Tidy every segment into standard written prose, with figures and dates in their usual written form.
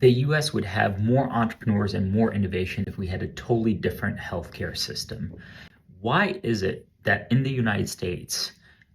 The US would have more entrepreneurs and more innovation if we had a totally different healthcare system. Why is it that in the United States,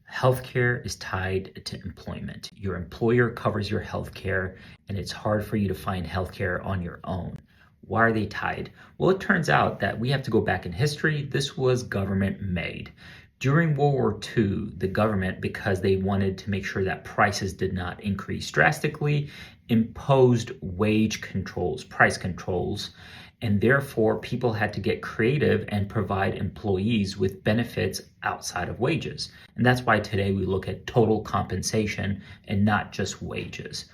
healthcare is tied to employment? Your employer covers your healthcare, and it's hard for you to find healthcare on your own. Why are they tied? Well, it turns out that we have to go back in history. This was government made. During World War II, the government, because they wanted to make sure that prices did not increase drastically, imposed wage controls, price controls, and therefore people had to get creative and provide employees with benefits outside of wages. And that's why today we look at total compensation and not just wages.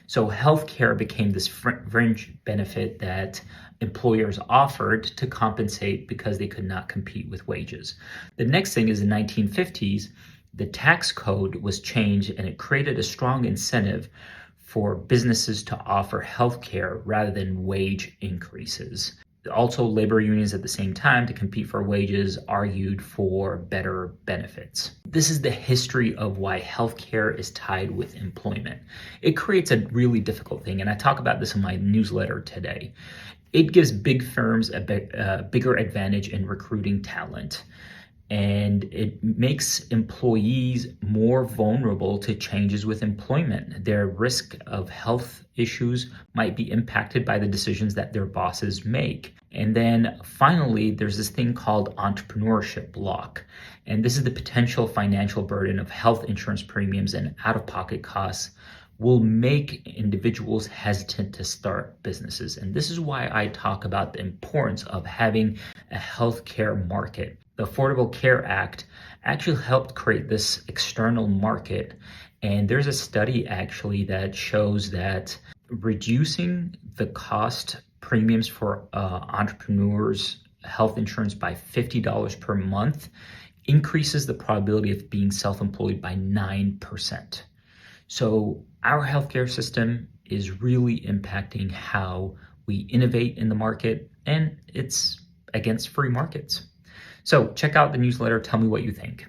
So healthcare became this fringe benefit that employers offered to compensate because they could not compete with wages. The next thing is in the 1950s, the tax code was changed and it created a strong incentive for businesses to offer healthcare rather than wage increases. Also, labor unions at the same time, to compete for wages, argued for better benefits. This is the history of why healthcare is tied with employment. It creates a really difficult thing, and I talk about this in my newsletter today. It gives big firms a bigger advantage in recruiting talent, and it makes employees more vulnerable to changes with employment. Their risk of health issues might be impacted by the decisions that their bosses make. And then finally, there's this thing called entrepreneurship block. And this is the potential financial burden of health insurance premiums and out-of-pocket costs will make individuals hesitant to start businesses. And this is why I talk about the importance of having a healthcare market. The Affordable Care Act actually helped create this external market. And there's a study actually that shows that reducing the cost premiums for entrepreneurs' health insurance by $50 per month increases the probability of being self-employed by 9%. So our healthcare system is really impacting how we innovate in the market, and it's against free markets. So check out the newsletter. Tell me what you think.